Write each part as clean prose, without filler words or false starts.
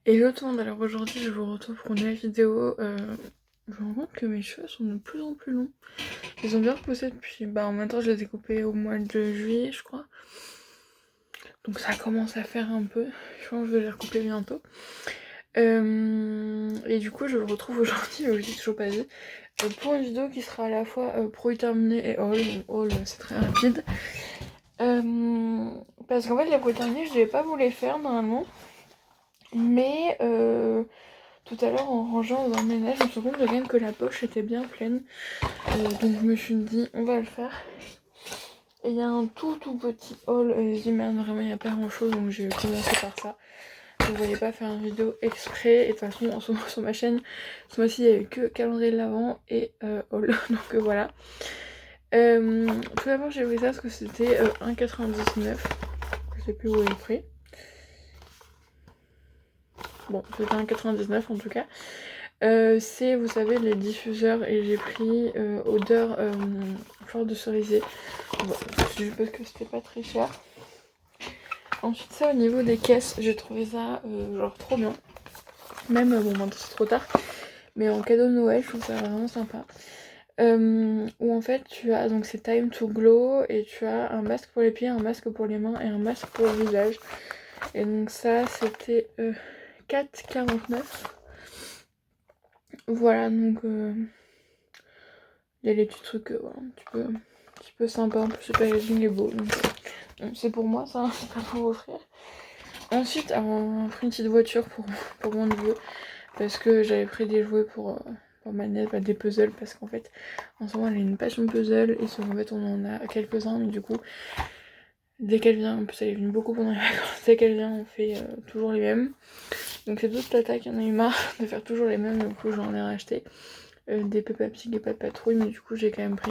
Hello tout le monde, alors aujourd'hui je vous retrouve pour une nouvelle vidéo. Je me rends compte que mes cheveux sont de plus en plus longs. Ils ont bien repoussé depuis, en même temps je les ai coupés au mois de juillet je crois. Donc ça commence à faire un peu, je pense que je vais les recouper bientôt. Et du coup je vous retrouve aujourd'hui, mais je l'ai toujours pas dit, pour une vidéo qui sera à la fois pro terminé et haul. Donc haul c'est très rapide. Parce qu'en fait les pro terminés je devais pas vous les faire normalement. Mais tout à l'heure, en rangeant dans le ménage, je me suis rendu compte quand même que la poche était bien pleine. Donc je me suis dit, on va le faire. Et il y a un tout petit haul. Je dis, merde, vraiment, il n'y a pas grand chose. Donc j'ai commencé par ça. Vous ne voyez pas faire une vidéo exprès. Et de toute façon, en ce moment, sur ma chaîne, ce mois-ci, il n'y avait que calendrier de l'avant et haul. Donc voilà. Tout d'abord, j'ai pris ça parce que c'était 1,99. Je sais plus où est le prix. Bon, c'était 1,99 en tout cas. C'est, vous savez, les diffuseurs, et j'ai pris odeur fleur de cerisier. Bon, je suppose que c'était pas très cher. Ensuite, ça, au niveau des caisses, j'ai trouvé ça genre trop bien. Même, bon, maintenant c'est trop tard, mais en cadeau de Noël, je trouve ça vraiment sympa. Où en fait, tu as, donc c'est Time to Glow, et tu as un masque pour les pieds, un masque pour les mains et un masque pour le visage. Et donc ça, c'était 4,49. Voilà, donc il y a les petits trucs voilà, un petit peu sympa. En plus, le packaging est beau. Donc, c'est pour moi, ça, c'est pas pour offrir. Ensuite, on a pris une petite voiture pour mon neveu. Parce que j'avais pris des jouets pour ma nièce, des puzzles. Parce qu'en fait, en ce moment, elle a une passion puzzle. Et en fait, on en a quelques-uns. Mais du coup, dès qu'elle vient, en plus, elle est venue beaucoup pendant les vacances. Dès qu'elle vient, on fait toujours les mêmes. Donc, c'est toute tata qui en a eu marre de faire toujours les mêmes. Du coup, j'en ai racheté. Des Peppa Pig et pas de patrouille, mais du coup j'ai quand même pris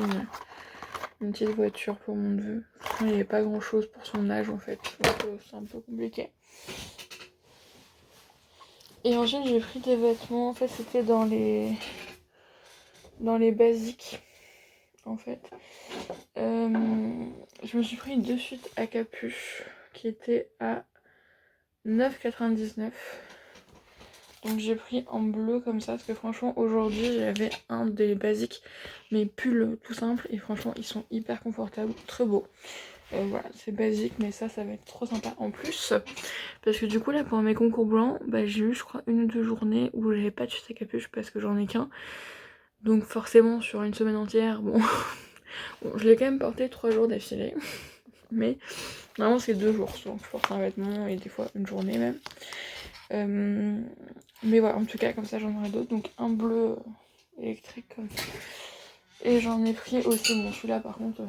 une petite voiture pour mon neveu. Il n'y avait pas grand chose pour son âge en fait, donc c'est un peu compliqué. Et ensuite j'ai pris des vêtements, en fait c'était dans les basiques en fait. Je me suis pris deux suites à capuche qui étaient à 9,99. Donc j'ai pris en bleu comme ça parce que franchement aujourd'hui j'avais un des basiques, mes pulls tout simples, et franchement ils sont hyper confortables, très beaux. Voilà, c'est basique mais ça va être trop sympa en plus. Parce que du coup là pour mes concours blancs, j'ai eu je crois une ou deux journées où j'avais pas de chute à capuche parce que j'en ai qu'un. Donc forcément sur une semaine entière, bon, bon je l'ai quand même porté 3 jours d'affilée. Mais normalement c'est 2 jours, donc je porte un vêtement et des fois une journée même. Mais voilà, en tout cas comme ça j'en aurai d'autres. Donc un bleu électrique comme ça. Et j'en ai pris aussi, bon celui-là par contre,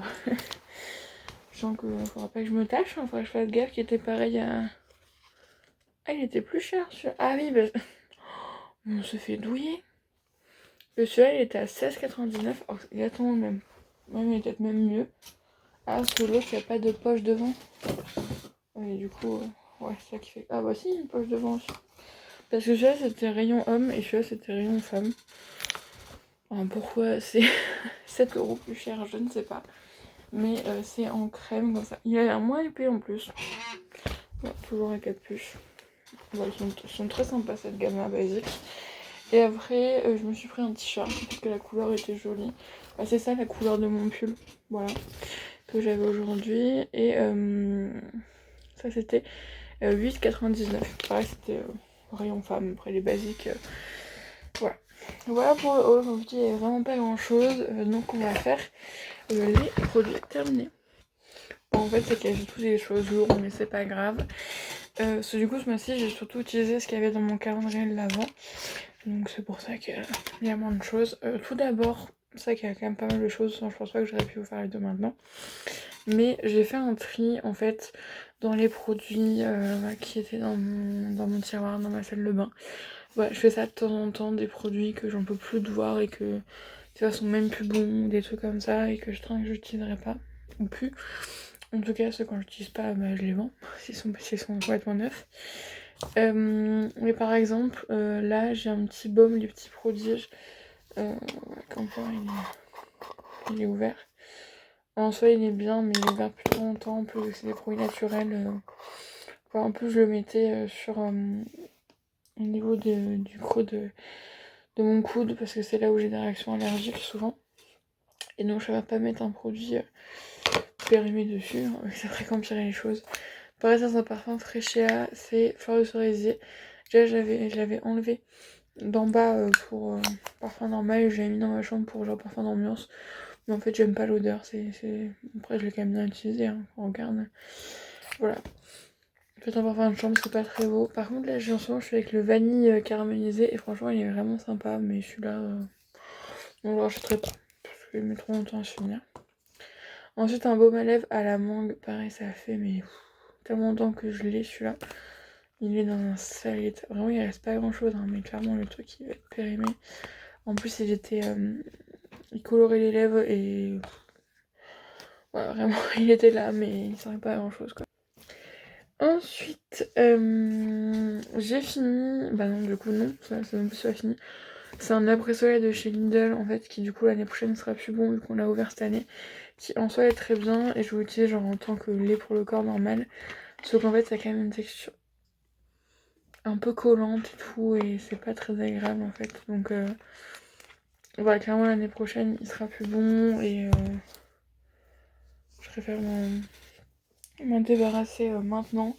je sens qu'il faudra pas que je me tâche, il faudra que je fasse gaffe, qui était pareil à... Ah il était plus cher celui-là. Ah oui, on se fait douiller. Le celui-là il était à 16,99, oh, c'est exactement le même. Même il est peut-être même mieux. Ah parce que l'autre il n'y a pas de poche devant. Et du coup, ouais c'est ça qui fait... Ah bah si, une poche devant aussi. Parce que celui-là c'était rayon homme et celui-là c'était rayon femme. Alors, pourquoi c'est 7 € plus cher, je ne sais pas. Mais c'est en crème comme ça. Il a l'air moins épais en plus. Ouais, toujours à capuche. Bon, ils sont très sympas cette gamme basique. Et après, je me suis pris un t-shirt parce que la couleur était jolie. C'est ça la couleur de mon pull. Voilà. Que j'avais aujourd'hui. Et ça c'était 8,99. Pareil, c'était rayon femme. Après les basiques. Voilà. Voilà pour le haul. Comme je dis, il n'y a vraiment pas grand chose. Donc on va faire les produits terminés. Bon, en fait, c'est qu'il y avait tous des choses lourdes, mais c'est pas grave. Du coup, ce mois-ci, j'ai surtout utilisé ce qu'il y avait dans mon calendrier de l'avant. Donc c'est pour ça qu'il y a moins de choses. Tout d'abord, c'est vrai qu'il y a quand même pas mal de choses. Je pense pas que j'aurais pu vous faire les deux maintenant. Mais j'ai fait un tri en fait dans les produits qui étaient dans mon tiroir, dans ma salle de bain. Voilà, je fais ça de temps en temps, des produits que j'en peux plus de voir et que tu vois sont même plus bons, des trucs comme ça, et que je crains que j'utiliserai pas ou plus. En tout cas, ceux quand j'utilise pas, je les vends s'ils sont complètement neufs. Mais par exemple, là j'ai un petit baume, les petits prodiges. Quand il est ouvert. En soi, il est bien, mais il est ouvert plus longtemps. En plus, c'est des produits naturels. En plus, je le mettais sur au niveau du creux de mon coude, parce que c'est là où j'ai des réactions allergiques souvent. Et donc je ne vais pas mettre un produit périmé dessus, hein, ça ferait qu'empirer les choses. Pareil, ça c'est un parfum Freschia, c'est fleur de cerisier. Déjà je l'avais enlevé d'en bas pour parfum normal, je l'ai mis dans ma chambre pour genre parfum d'ambiance. Mais en fait j'aime pas l'odeur, après je l'ai quand même bien utilisé, hein, on regarde. Voilà. En fait un parfum de chambre c'est pas très beau. Par contre là en ce moment je suis avec le vanille caramélisé et franchement il est vraiment sympa, mais celui-là on le rachèterai pas. Parce qu'il met trop longtemps à se finir. Ensuite un baume à lèvres à la mangue, pareil ça fait mais tellement longtemps que je l'ai celui-là. Il est dans un sale état. Vraiment il reste pas grand chose, hein, mais clairement le truc il va être périmé. En plus il colorait les lèvres et voilà, vraiment il était là mais il servait pas à grand chose quoi. Ensuite j'ai fini, bah non du coup non, ça c'est même plus pas fini. C'est un après-soleil de chez Lidl en fait qui du coup l'année prochaine sera plus bon vu qu'on l'a ouvert cette année. Qui en soi est très bien et je l'utilise genre en tant que lait pour le corps normal. Sauf qu'en fait ça a quand même une texture un peu collante et tout et c'est pas très agréable en fait. Donc voilà, clairement l'année prochaine il sera plus bon et je préfère m'en débarrasser maintenant.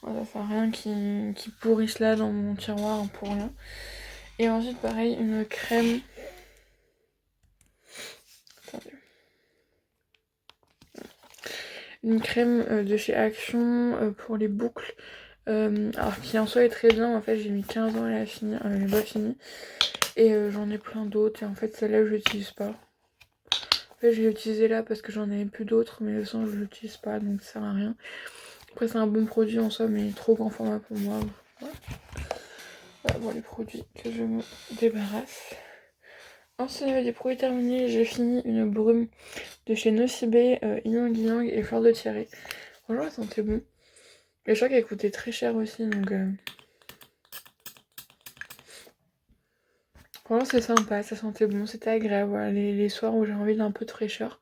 Voilà, ça sert à rien qui pourrisse là dans mon tiroir pour rien. Et ensuite pareil une crème. Attendez. Une crème de chez Action pour les boucles. Alors qui en soi est très bien, en fait j'ai mis 15 ans à la finir, elle n'est pas finie. Et j'en ai plein d'autres et en fait celle-là je l'utilise pas. En fait je l'ai utilisée là parce que j'en avais plus d'autres mais le sang je l'utilise pas donc ça sert à rien. Après c'est un bon produit en soi mais trop grand format pour moi. Voilà. Voilà bon les produits que je me débarrasse. Ensuite au niveau des produits terminés j'ai fini une brume de chez Nocibé, Ylang Ylang et Fleur de Thierry. Franchement elle sentait bon. Et je crois qu'elle coûtait très cher aussi donc franchement c'est sympa, ça sentait bon, c'était agréable, voilà, les soirs où j'ai envie d'un peu de fraîcheur.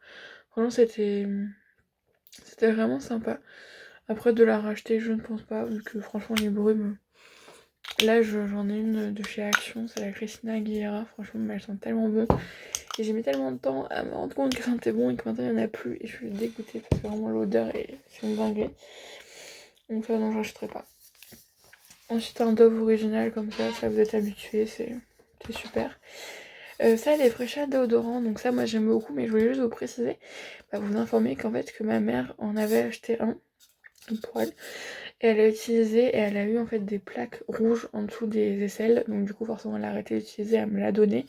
Franchement c'était vraiment sympa. Après de la racheter je ne pense pas, vu que franchement les brumes... Là j'en ai une de chez Action, c'est la Christina Aguilera, franchement mais elles sont tellement bon. Et j'ai mis tellement de temps à me rendre compte qu'elles sentaient bon et que maintenant il n'y en a plus. Et je suis dégoûtée parce que vraiment l'odeur c'est une dinguerie. Donc ça non je rachèterai pas. Ensuite un Dove original comme ça vous êtes habitués, c'est super. Ça les Frecha déodorants, donc ça moi j'aime beaucoup mais je voulais juste vous préciser, vous informer qu'en fait que ma mère en avait acheté un pour elle et elle a utilisé et elle a eu en fait des plaques rouges en dessous des aisselles, donc du coup forcément elle a arrêté d'utiliser, elle me l'a donné.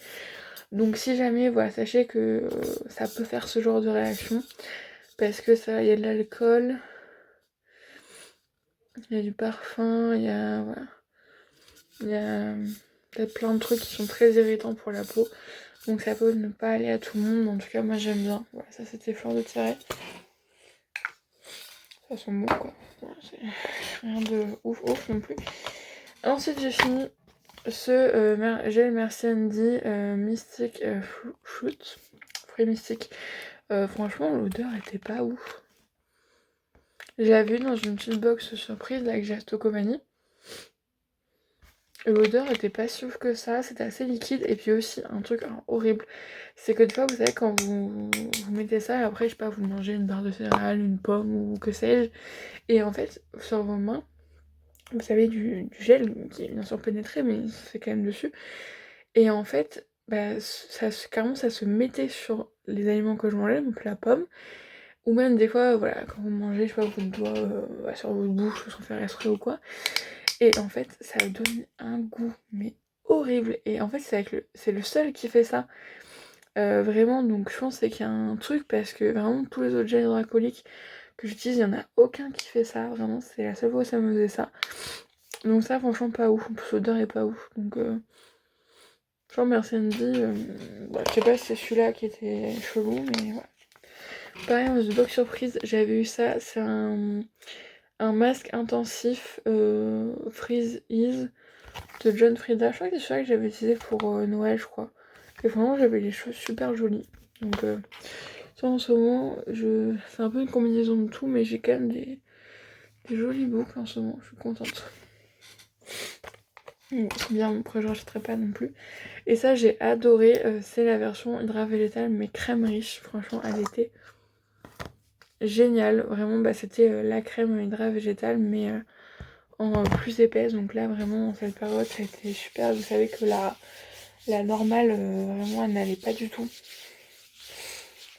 Donc si jamais voilà sachez que ça peut faire ce genre de réaction parce que ça il y a de l'alcool, il y a du parfum, il y a voilà, il y a peut-être plein de trucs qui sont très irritants pour la peau. Donc ça peut ne pas aller à tout le monde, en tout cas moi j'aime bien. Voilà, ça c'était Fleur de Thierry. Ça sent bon quoi. Voilà, c'est rien de ouf non plus. Ensuite j'ai fini ce gel Merci Andy Mystic Fruit. Fruit mystique. Franchement l'odeur était pas ouf. Je l'avais eu dans une petite box surprise là, avec Jastocomanie. L'odeur était pas si ouf que ça, c'était assez liquide. Et puis aussi, un truc horrible, c'est que des fois, vous savez, quand vous mettez ça, et après, je sais pas, vous mangez une barre de céréales, une pomme ou que sais-je. Et en fait, sur vos mains, vous savez, du gel qui est bien sûr pénétré, mais c'est quand même dessus. Et en fait, carrément, ça se mettait sur les aliments que je mangeais, donc la pomme. Ou même des fois, voilà, quand vous mangez, je sais pas, votre doigt sur votre bouche sans faire exprès ou quoi. Et en fait, ça donne un goût, mais horrible. Et en fait, c'est le seul qui fait ça. Vraiment, donc je pense qu'il y a un truc parce que vraiment, tous les autres gels hydroalcooliques que j'utilise, il n'y en a aucun qui fait ça. Vraiment, c'est la seule fois où ça me faisait ça. Donc ça, franchement, pas ouf. En plus, l'odeur est pas ouf. Donc, genre, merci Andy. Je sais pas si c'est celui-là qui était chelou, mais voilà. Pareil, dans une box surprise, j'avais eu ça. C'est un masque intensif Freeze Ease de John Frieda. Je crois que c'est celui-là que j'avais utilisé pour Noël, je crois. Et vraiment, j'avais les choses super jolies. Donc, ça en ce moment, c'est un peu une combinaison de tout, mais j'ai quand même des jolies boucles en ce moment. Je suis contente. Bon, c'est bien, après je rachèterai pas non plus. Et ça j'ai adoré, c'est la version Hydra Végétal mais crème riche, franchement elle était géniale. Vraiment bah c'était la crème Hydra Végétal mais en plus épaisse, donc là vraiment en cette période ça a été super. Vous savez que la normale vraiment elle n'allait pas du tout.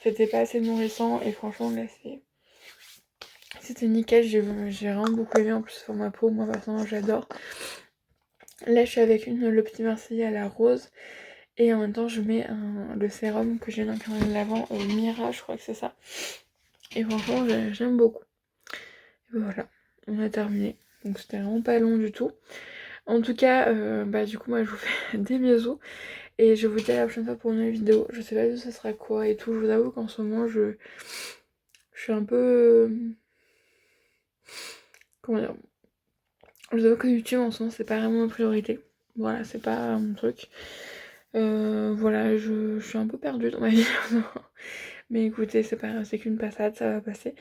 C'était pas assez nourrissant et franchement là c'était nickel, j'ai vraiment beaucoup aimé en plus pour ma peau, moi personnellement j'adore. Là je suis avec le petit Marseillais à la rose et en même temps je mets le sérum que j'ai dans le carnet de l'avant, Mira je crois que c'est ça. Et franchement j'aime beaucoup. Et voilà, on a terminé. Donc c'était vraiment pas long du tout. En tout cas, bah du coup moi je vous fais des bisous. Et je vous dis à la prochaine fois pour une nouvelle vidéo. Je sais pas du tout ça sera quoi et tout. Je vous avoue qu'en ce moment je suis un peu... comment dire, je vous avoue que YouTube en ce moment c'est pas vraiment ma priorité. Voilà, c'est pas mon truc. Voilà, je suis un peu perdue dans ma vie. Mais écoutez, c'est pas grave, c'est qu'une passade, ça va passer.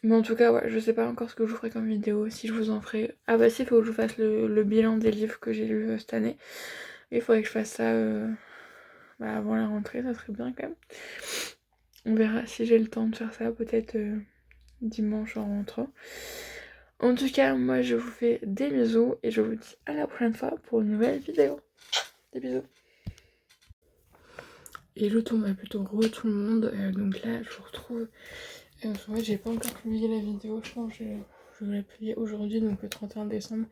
Mais en tout cas, ouais, je sais pas encore ce que je vous ferai comme vidéo, si je vous en ferai... Ah bah si, il faut que je vous fasse le bilan des livres que j'ai lus cette année. Il faudrait que je fasse ça bah, avant la rentrée, ça serait bien quand même. On verra si j'ai le temps de faire ça, peut-être dimanche en rentrant. En tout cas, moi je vous fais des bisous et je vous dis à la prochaine fois pour une nouvelle vidéo. Des bisous. Hello tout, bah plutôt tout le monde. Donc là, je vous retrouve. En fait, j'ai pas encore publié la vidéo, je pense que je vais la publier aujourd'hui, donc le 31 décembre,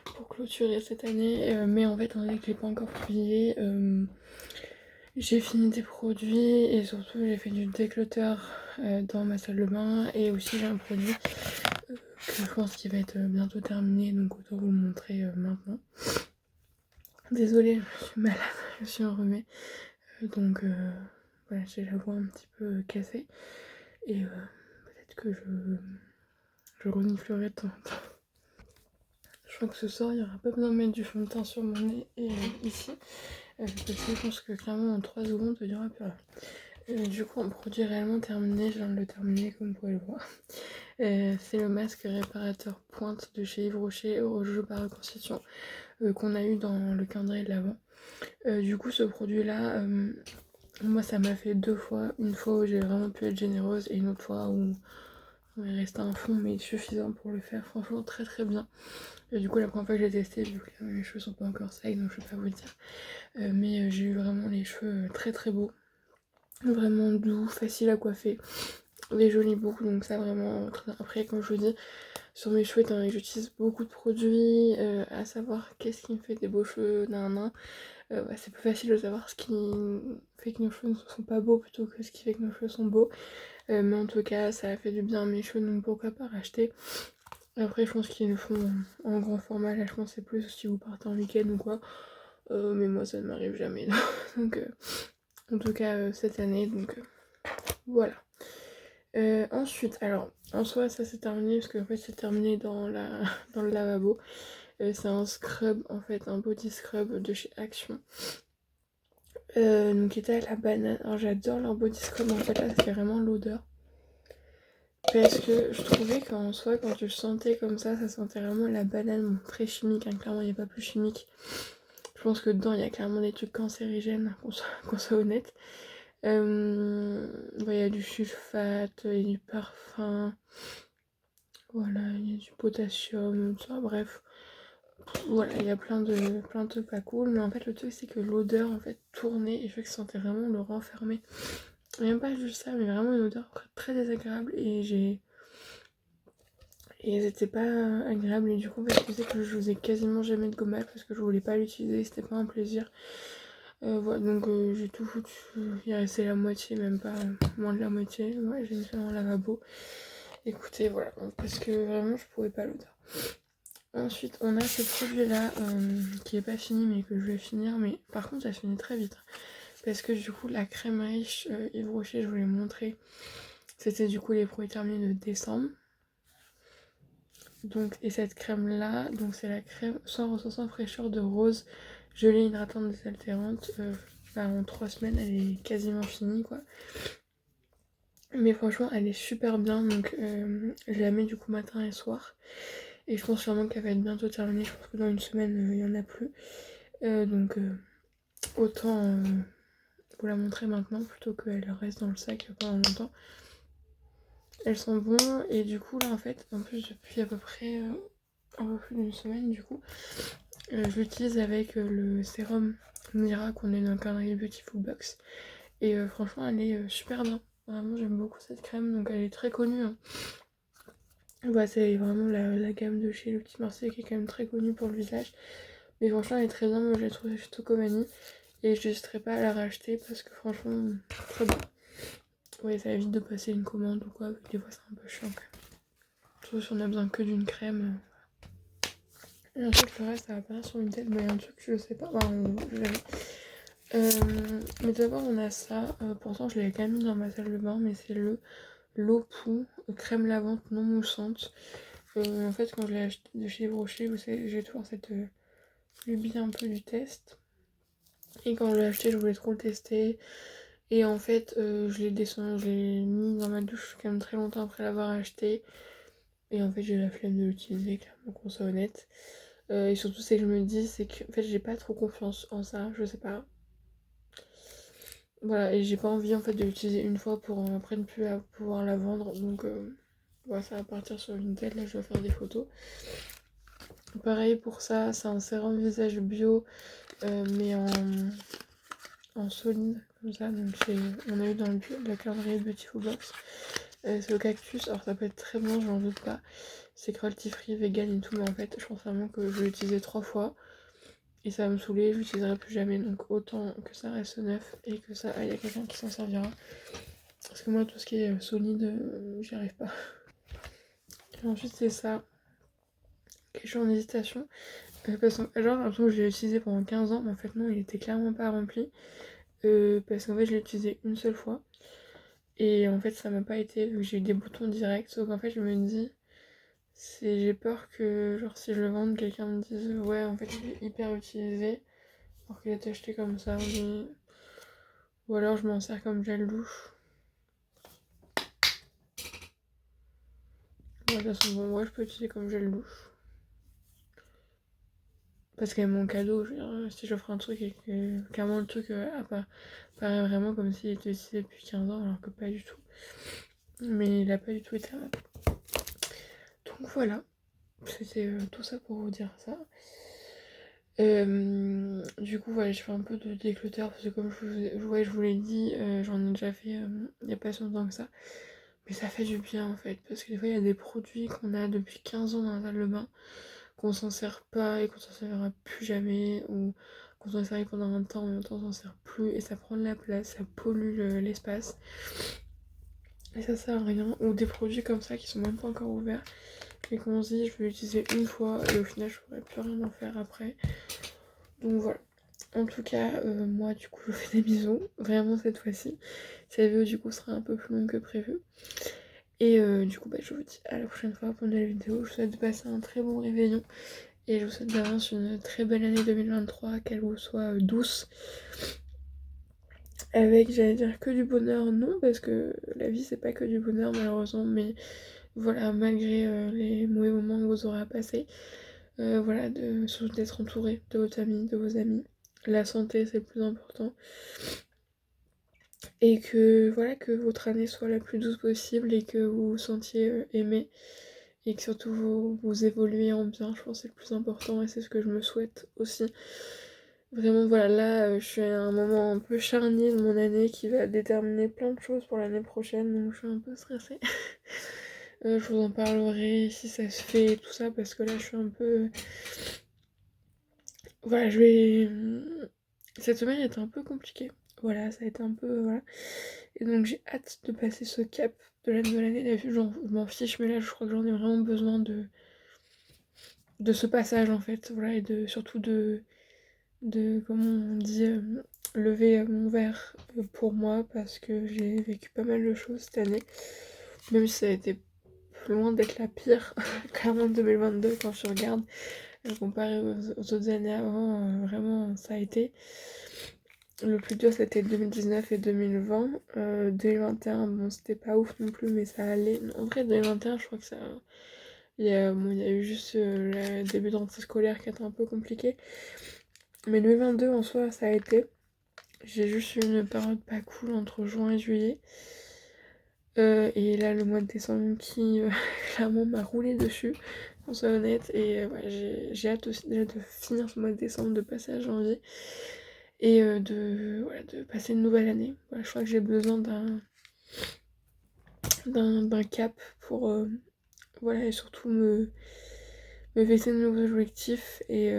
pour clôturer cette année. Mais en fait, on dirait que j'ai pas encore publié. J'ai fini des produits et surtout j'ai fait du déclutter dans ma salle de bain. Et aussi j'ai un produit que je pense qu'il va être bientôt terminé, donc autant vous le montrer maintenant. Désolée, je suis malade, je suis enrhumée. Donc voilà, j'ai la voix un petit peu cassée. Et peut-être que je reniflerai de temps en temps. Je crois que ce soir, il n'y aura pas besoin de mettre du fond de teint sur mon nez et ici. Parce que je pense que clairement en 3 secondes, il n'y aura plus rien. Du coup, un produit réellement terminé, je viens de le terminer comme vous pouvez le voir. C'est le masque réparateur pointe de chez Yves Rocher au jeu par reconstitution qu'on a eu dans le calendrier de l'Avent. Du coup, ce produit-là, moi ça m'a fait 2 fois. Une fois où j'ai vraiment pu être généreuse et une autre fois où il restait un fond mais suffisant pour le faire. Franchement, très très bien. Et du coup, la première fois que j'ai testé, vu que mes cheveux sont pas encore secs, donc je vais pas vous le dire. Mais j'ai eu vraiment les cheveux très très beaux. Vraiment doux, facile à coiffer. Des jolis boucles, donc ça vraiment très... Après, comme je vous dis, sur mes cheveux, étant donné que j'utilise beaucoup de produits, à savoir qu'est-ce qui me fait des beaux cheveux, bah, c'est plus facile de savoir ce qui fait que nos cheveux ne sont pas beaux plutôt que ce qui fait que nos cheveux sont beaux. Mais en tout cas, ça a fait du bien à mes cheveux, donc pourquoi pas racheter. Après, je pense qu'ils le font en grand format, là je pense que c'est plus si vous partez en week-end ou quoi. Mais moi, ça ne m'arrive jamais. Donc, en tout cas, cette année, donc voilà. Ensuite, alors, en soi, ça c'est terminé parce qu'en fait, c'est terminé dans le lavabo. C'est un scrub, en fait, un body scrub de chez Action. Donc, qui était à la banane. Alors, j'adore leur body scrub, en fait, là, c'est vraiment l'odeur. Parce que je trouvais qu'en soi, quand tu le sentais comme ça sentait vraiment la banane, bon, très chimique, hein, clairement, il n'y a pas plus chimique. Je pense que dedans, il y a clairement des trucs cancérigènes, qu'on soit honnête. Il y a du sulfate, il y a du parfum, voilà, il y a du potassium, tout ça, bref. Voilà, il y a plein de trucs pas cool, mais en fait le truc c'est que l'odeur en fait tournait et je fait que ça sentait vraiment le renfermer. Et même pas juste ça, mais vraiment une odeur très désagréable et c'était pas agréable et du coup je sais que je faisais quasiment jamais de gommage parce que je voulais pas l'utiliser, c'était pas un plaisir. Voilà, donc j'ai tout foutu, il restait la moitié, même pas moins de la moitié. Ouais, j'ai mis ça dans le lavabo. Écoutez, voilà, parce que vraiment je pouvais pas l'odeur. Ensuite, on a ce produit là qui est pas fini mais que je vais finir, mais par contre ça finit très vite. Parce que du coup, la crème riche Yves Rocher, je vous l'ai montré, c'était du coup les produits terminés de décembre. Donc, et cette crème là, donc c'est la crème sans ressourçant fraîcheur de rose, gelée hydratante désaltérante. Bah, en 3 semaines, elle est quasiment finie quoi. Mais franchement, elle est super bien, donc je la mets du coup matin et soir. Et je pense vraiment qu'elle va être bientôt terminée. Je pense que dans une semaine, il n'y en a plus. Donc autant vous la montrer maintenant plutôt qu'elle reste dans le sac pendant longtemps. Elles sont bonnes et du coup là en fait, en plus depuis à peu près un peu plus d'une semaine du coup, je l'utilise avec le sérum Mira qu'on a dans le calendrier Beautiful Box. Et franchement elle est super bien. Vraiment j'aime beaucoup cette crème, donc elle est très connue. Hein. Bah, c'est vraiment la gamme de chez Le Petit Marseille qui est quand même très connue pour le visage. Mais franchement elle est très bien, moi je l'ai trouvée chez Tocomanie. Et je n'hésiterai pas à la racheter parce que franchement, très bien. Ouais, ça évite de passer une commande ou quoi, des fois c'est un peu chiant quand même. Surtout si on a besoin que d'une crème. Et ensuite le reste ça va pas sur une tête, mais un truc je sais pas, mais d'abord on a ça, pourtant je l'avais quand même mis dans ma salle de bain, mais c'est le Lopou crème lavante non moussante. En fait quand je l'ai acheté de chez Brochet, vous savez, j'ai toujours cette lubie un peu du test. Et quand je l'ai acheté je voulais trop le tester. Et en fait, je l'ai mis dans ma douche quand même très longtemps après l'avoir acheté. Et en fait, j'ai la flemme de l'utiliser, clairement, qu'on soit honnête. Et surtout, c'est que je me dis, c'est que en fait, j'ai pas trop confiance en ça, je sais pas. Voilà, et j'ai pas envie en fait de l'utiliser une fois pour après ne plus pouvoir la vendre. Donc, voilà, ça va partir sur une telle. Là, je vais faire des photos. Pareil pour ça, c'est un sérum visage bio, mais en solide, comme ça. Donc, on a eu dans la calendrier Beautiful Box. C'est le cactus, alors ça peut être très bon, j'en doute pas. C'est cruelty free, vegan et tout, mais en fait, je pense vraiment que je vais l'utiliser 3 fois et ça va me saouler, je l'utiliserai plus jamais. Donc autant que ça reste neuf et que ça aille à quelqu'un qui s'en servira. Parce que moi, tout ce qui est solide, j'y arrive pas. Et ensuite, c'est ça, que je suis en hésitation. Parce que, genre, j'ai l'impression que je l'ai utilisé pendant 15 ans, mais en fait, non, il était clairement pas rempli. Parce qu'en fait, je l'ai utilisé une seule fois. Et en fait, ça m'a pas été, vu que j'ai eu des boutons directs. Sauf qu'en fait, je me dis. J'ai peur que, genre, si je le vende, quelqu'un me dise ouais, en fait, il est hyper utilisé, alors qu'il a été acheté comme ça, ou alors je m'en sers comme gel douche. Ouais, de toute façon, bon, ouais, je peux utiliser comme gel douche. Parce que mon cadeau, je veux dire, si j'offre un truc et que clairement le truc paraît vraiment comme s'il était utilisé depuis 15 ans, alors que pas du tout. Mais il a pas du tout été rempli. Donc voilà, c'était tout ça pour vous dire ça. Du coup, voilà, je fais un peu de déclutter parce que comme je vous l'ai dit, j'en ai déjà fait il n'y a pas si longtemps que ça. Mais ça fait du bien en fait, parce que des fois il y a des produits qu'on a depuis 15 ans dans la salle de bain, qu'on s'en sert pas et qu'on s'en servira plus jamais, ou qu'on s'en sert pendant un temps, mais en même temps on s'en sert plus, et ça prend de la place, ça pollue l'espace, et ça sert à rien. Ou des produits comme ça qui sont même pas encore ouverts, et qu'on se dit je vais l'utiliser une fois, et au final je pourrais plus rien en faire après. Donc voilà. En tout cas, moi du coup je vous fais des bisous, vraiment cette fois-ci. Cette vidéo du coup sera un peu plus longue que prévu. Et du coup je vous dis à la prochaine fois pour une nouvelle vidéo. Je vous souhaite de passer un très bon réveillon. Et je vous souhaite d'avance une très belle année 2023, qu'elle vous soit douce. Avec, j'allais dire que du bonheur, non, parce que la vie c'est pas que du bonheur malheureusement. Mais voilà, malgré les mauvais moments que vous aurez à passer. Voilà, surtout d'être entouré de votre famille, de vos amis. La santé c'est le plus important. Et que voilà, que votre année soit la plus douce possible et que vous vous sentiez aimé. Et que surtout vous évoluez en bien, je pense que c'est le plus important et c'est ce que je me souhaite aussi. Vraiment voilà, là je suis à un moment un peu charnier de mon année qui va déterminer plein de choses pour l'année prochaine, donc je suis un peu stressée. Je vous en parlerai si ça se fait et tout ça, parce que là je suis un peu... Voilà, je vais... Cette semaine était un peu compliquée. Voilà, ça a été un peu... Voilà. Et donc j'ai hâte de passer ce cap de la nouvelle année. D'habitude, je m'en fiche, mais là je crois que j'en ai vraiment besoin de ce passage en fait. Voilà, et surtout comment on dit, lever mon verre pour moi, parce que j'ai vécu pas mal de choses cette année. Même si ça a été loin d'être la pire, clairement 2022 quand je regarde. Comparé aux autres années avant, vraiment ça a été. Le plus dur c'était 2019 et 2020. 2021, bon c'était pas ouf non plus, mais ça allait. En vrai 2021 je crois que ça... Il y a eu juste le début de rentrée scolaire qui était un peu compliqué. Mais 2022 en soi, ça a été. J'ai juste eu une période pas cool entre juin et juillet. Et là, le mois de décembre qui clairement m'a roulé dessus, pour être honnête. Et ouais, j'ai hâte aussi déjà de finir ce mois de décembre, de passer à janvier. Et voilà, de passer une nouvelle année. Voilà, je crois que j'ai besoin d'un cap pour voilà, et surtout me fixer de nouveaux objectifs et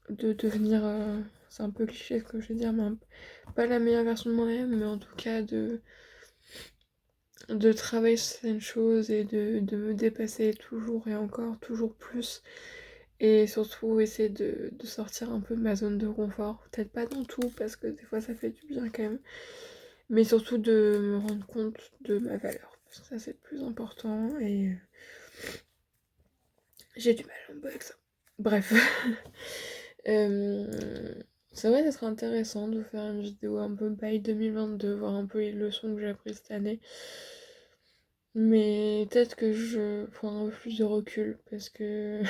de devenir, c'est un peu cliché ce que je vais dire, mais pas la meilleure version de moi-même, mais en tout cas de travailler sur certaines choses et de me dépasser toujours et encore, toujours plus. Et surtout essayer de sortir un peu de ma zone de confort. Peut-être pas dans tout, parce que des fois ça fait du bien quand même. Mais surtout de me rendre compte de ma valeur. Parce que ça c'est le plus important et j'ai du mal un peu avec ça. Bref. C'est vrai, ça serait intéressant de faire une vidéo un peu paille 2022, voir un peu les leçons que j'ai apprises cette année. Mais peut-être que je prends un peu plus de recul parce que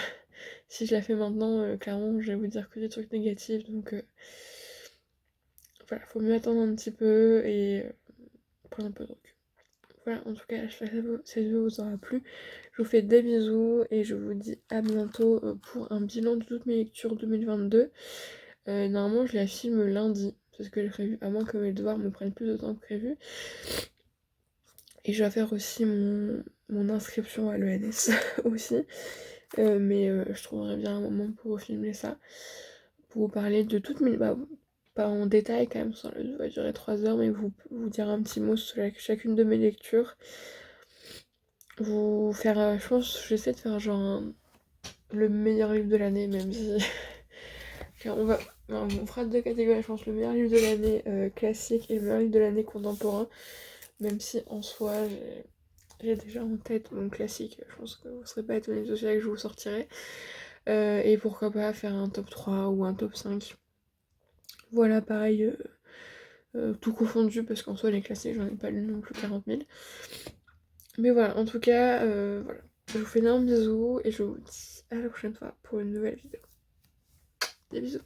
si je la fais maintenant, clairement, je vais vous dire que des trucs négatifs. Donc voilà, faut mieux attendre un petit peu et prendre un peu de recul. Voilà, en tout cas, j'espère que cette vidéo vous aura plu. Je vous fais des bisous et je vous dis à bientôt pour un bilan de toutes mes lectures 2022. Normalement, je la filme lundi, c'est ce que j'ai prévu, à moins que mes devoirs me prennent plus de temps que prévu. Et je vais faire aussi mon inscription à l'ENS aussi. Mais je trouverai bien un moment pour filmer ça. Pour vous parler de toutes mes... Bah, pas en détail quand même, ça va durer 3 heures, mais vous dire un petit mot sur chacune de mes lectures. Vous faire... je pense j'essaie de faire genre le meilleur livre de l'année, même si... on fera 2 catégories, je pense, le meilleur livre de l'année classique et le meilleur livre de l'année contemporain. Même si en soi, j'ai déjà en tête mon classique, je pense que vous serez pas étonnés de celui que je vous sortirai. Et pourquoi pas faire un top 3 ou un top 5. Voilà, pareil, tout confondu, parce qu'en soi, les classiques, j'en ai pas lu non plus 40 000. Mais voilà, en tout cas, voilà. Je vous fais un bisou et je vous dis à la prochaine fois pour une nouvelle vidéo. Des bisous.